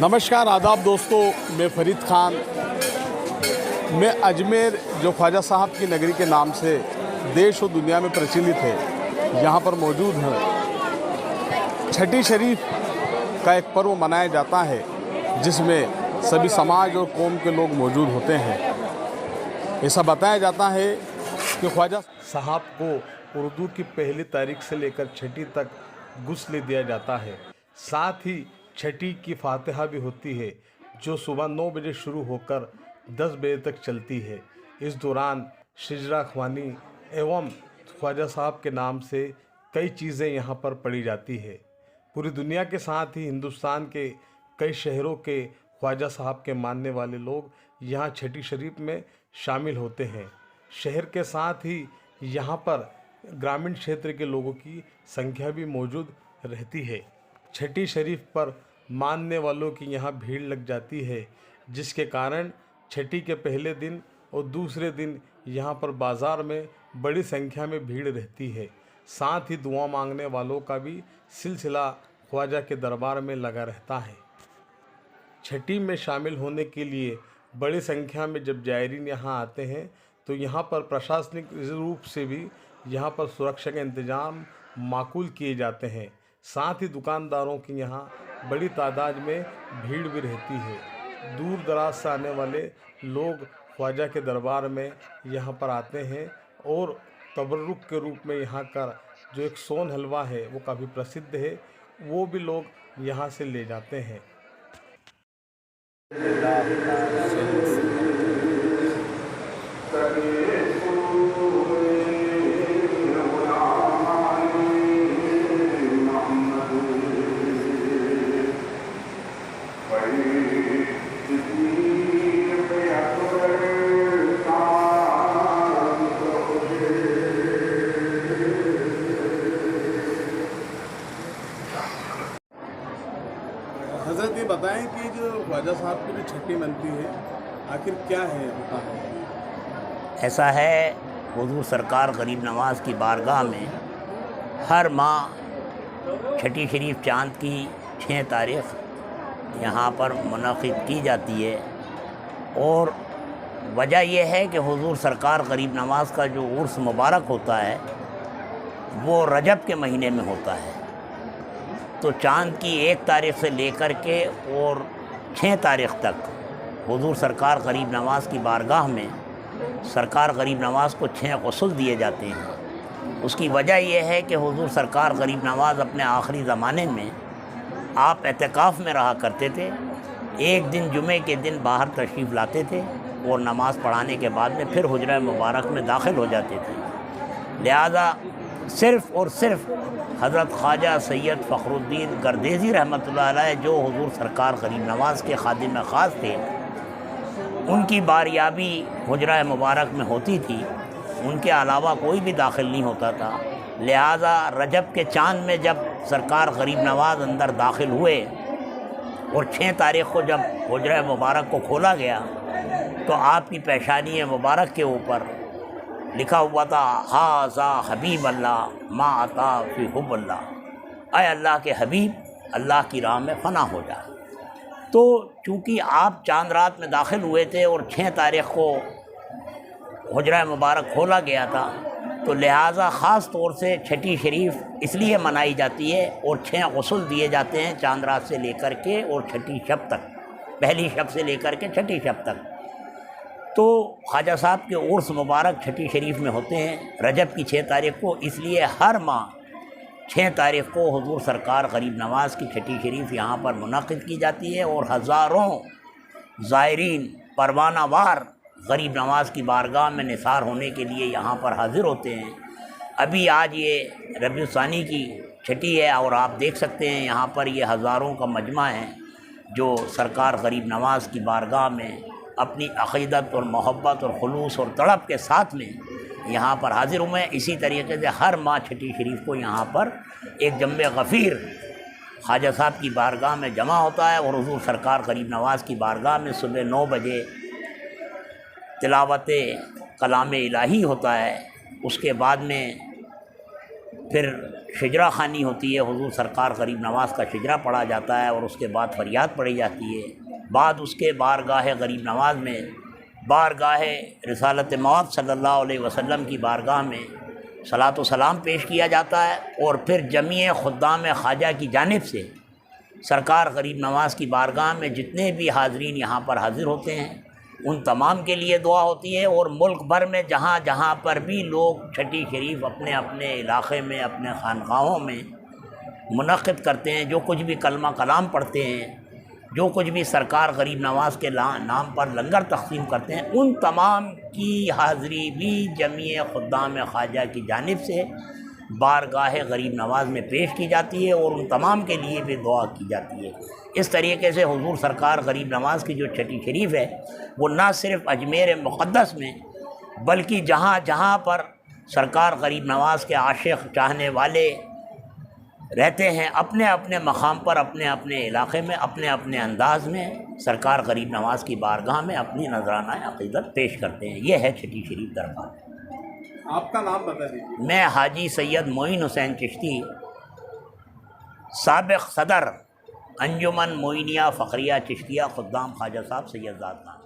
नमस्कार आदाब दोस्तों, मैं फरीद खान। मैं अजमेर जो ख्वाजा साहब की नगरी के नाम से देश और दुनिया में प्रचलित है, यहाँ पर मौजूद हैं। छठी शरीफ का एक पर्व मनाया जाता है जिसमें सभी समाज और कौम के लोग मौजूद होते हैं। ऐसा बताया जाता है कि ख्वाजा साहब को उर्दू की पहली तारीख से लेकर छठी तक गुस्ल दिया जाता है। साथ ही छठी की फातिहा भी होती है जो सुबह 9 बजे शुरू होकर 10 बजे तक चलती है। इस दौरान शिजरा ख्वानी एवं ख्वाजा साहब के नाम से कई चीज़ें यहाँ पर पढ़ी जाती है। पूरी दुनिया के साथ ही हिंदुस्तान के कई शहरों के ख्वाजा साहब के मानने वाले लोग यहाँ छठी शरीफ में शामिल होते हैं। शहर के साथ ही यहाँ पर ग्रामीण क्षेत्र के लोगों की संख्या भी मौजूद रहती है। छठी शरीफ पर मानने वालों की यहाँ भीड़ लग जाती है, जिसके कारण छठी के पहले दिन और दूसरे दिन यहाँ पर बाज़ार में बड़ी संख्या में भीड़ रहती है। साथ ही दुआ मांगने वालों का भी सिलसिला ख्वाजा के दरबार में लगा रहता है। छठी में शामिल होने के लिए बड़ी संख्या में जब जायरीन यहाँ आते हैं तो यहाँ पर प्रशासनिक रूप से भी यहाँ पर सुरक्षा के इंतज़ाम माकूल किए जाते हैं। साथ ही दुकानदारों की यहाँ बड़ी तादाद में भीड़ भी रहती है। दूर दराज से आने वाले लोग ख्वाजा के दरबार में यहाँ पर आते हैं और तबर्रुक के रूप में यहाँ का जो एक सोन हलवा है वो काफ़ी प्रसिद्ध है, वो भी लोग यहाँ से ले जाते हैं। हज़रत ये बताएं कि जो ख्वाजा साहब की जो छठी बनती है आखिर क्या है, बताएं। ऐसा है, हुज़ूर सरकार गरीब नवाज़ की बारगाह में हर माह छठी शरीफ चाँद की 6 तारीख़ यहाँ पर मुनक़िद की जाती है। और वजह यह है कि हुज़ूर सरकार गरीब नवाज़ का जो उर्स मुबारक होता है वो रजब के महीने में होता है। तो चाँद की 1 तारीख़ से लेकर के और 6 तारीख़ तक हुज़ूर सरकार गरीब नवाज़ की बारगाह में सरकार गरीब नवाज़ को 6 ग़ुस्ल दिए जाते हैं। उसकी वजह यह है कि हुज़ूर सरकार गरीब नवाज़ अपने आखिरी ज़माने में आप एतकाफ़ में रहा करते थे। एक दिन जुमे के दिन बाहर तशरीफ़ लाते थे और नमाज़ पढ़ाने के बाद में फिर हुजरा मुबारक में दाखिल हो जाते थे। लिहाजा सिर्फ़ और सिर्फ़ हज़रत ख्वाजा सैयद फ़खरुद्दीन गर्देज़ी रहमतुल्लाह अलैह जो हुज़ूर सरकार गरीब नवाज़ के खादिम ख़ास थे, उनकी बारियाबी हुजरा मुबारक में होती थी। उनके अलावा कोई भी दाखिल नहीं होता था। लिहाजा रजब के चाँद में जब सरकार गरीब नवाज़ अंदर दाखिल हुए और 6 तारीख़ को जब हुजरा मुबारक को खोला गया तो आपकी पेशानी मुबारक के ऊपर लिखा हुआ था, हाज़ा हबीब अल्लाह मा अता फ़ी हुब्ब अल्लाह, ऐ अल्लाह के हबीब, अल्लाह की राह में फ़ना हो जा। तो चूँकि आप चांद रात में दाखिल हुए थे और 6 तारीख़ को हुजरा मुबारक खोला गया था, तो लिहाजा ख़ास तौर से छठी शरीफ इसलिए मनाई जाती है और 6 ग़ुस्ल दिए जाते हैं चांद रात से लेकर के और छठी शब तक, पहली शब से लेकर के छठी शब तक। तो ख्वाजा साहब के उर्स मुबारक छठी शरीफ में होते हैं रजब की 6 तारीख़ को। इसलिए हर माह 6 तारीख़ को हुज़ूर सरकार गरीब नवाज़ की छठी शरीफ यहाँ पर मुनक़िद की जाती है और हज़ारों ज़ायरीन परवानावार गरीब नवाज़ की बारगाह में निसार होने के लिए यहाँ पर हाज़िर होते हैं। अभी आज ये रबीउल सानी की छठी है और आप देख सकते हैं यहाँ पर ये हज़ारों का मजमा है जो सरकार गरीब नवाज़ की बारगाह में अपनी अक़ीदत और मोहब्बत और खुलूस और तड़प के साथ में यहाँ पर हाज़िर हुए हैं। इसी तरीके से हर माह छठी शरीफ को यहाँ पर एक जम्मे गफ़ीर ख्वाजा साहब की बारगाह में जमा होता है और हुज़ूर सरकार गरीब नवाज़ की बारगाह में सुबह 9 बजे तिलावत कलाम इलाही होता है। उसके बाद में फिर شجرا خوانی ہوتی ہے، حضور سرکار غریب نواز کا شجرا پڑھا جاتا ہے اور اس کے بعد فریاد پڑھی جاتی ہے، بعد اس کے بارگاہ غریب نواز میں، بارگاہ رسالت مآب صلی اللہ علیہ وسلم کی بارگاہ میں صلاۃ و سلام پیش کیا جاتا ہے، اور پھر جمیع خدام خواجہ کی جانب سے سرکار غریب نواز کی بارگاہ میں جتنے بھی حاضرین یہاں پر حاضر ہوتے ہیں ان تمام کے لیے دعا ہوتی ہے، اور ملک بھر میں جہاں جہاں پر بھی لوگ چھٹی شریف اپنے اپنے علاقے میں اپنے خانقاہوں میں منعقد کرتے ہیں، جو کچھ بھی کلمہ کلام پڑھتے ہیں، جو کچھ بھی سرکار غریب نواز کے نام پر لنگر تقسیم کرتے ہیں، ان تمام کی حاضری بھی جمیع خدام خواجہ کی جانب سے بارگاہ غریب نواز میں پیش کی جاتی ہے، اور ان تمام کے لیے بھی دعا کی جاتی ہے۔ اس طریقے سے حضور سرکار غریب نواز کی جو چھٹی شریف ہے وہ نہ صرف اجمیر مقدس میں بلکہ جہاں جہاں پر سرکار غریب نواز کے عاشق چاہنے والے رہتے ہیں، اپنے اپنے مقام پر اپنے اپنے علاقے میں اپنے اپنے انداز میں سرکار غریب نواز کی بارگاہ میں اپنی نذرانہ عقیدت پیش کرتے ہیں۔ یہ ہے چھٹی شریف دربار۔ آپ کا نام بتا دیجیے۔ میں حاجی سید معین حسین چشتی، سابق صدر انجمن معینیہ فقریہ چشتیہ خدام خواجہ صاحب سید زاد خان۔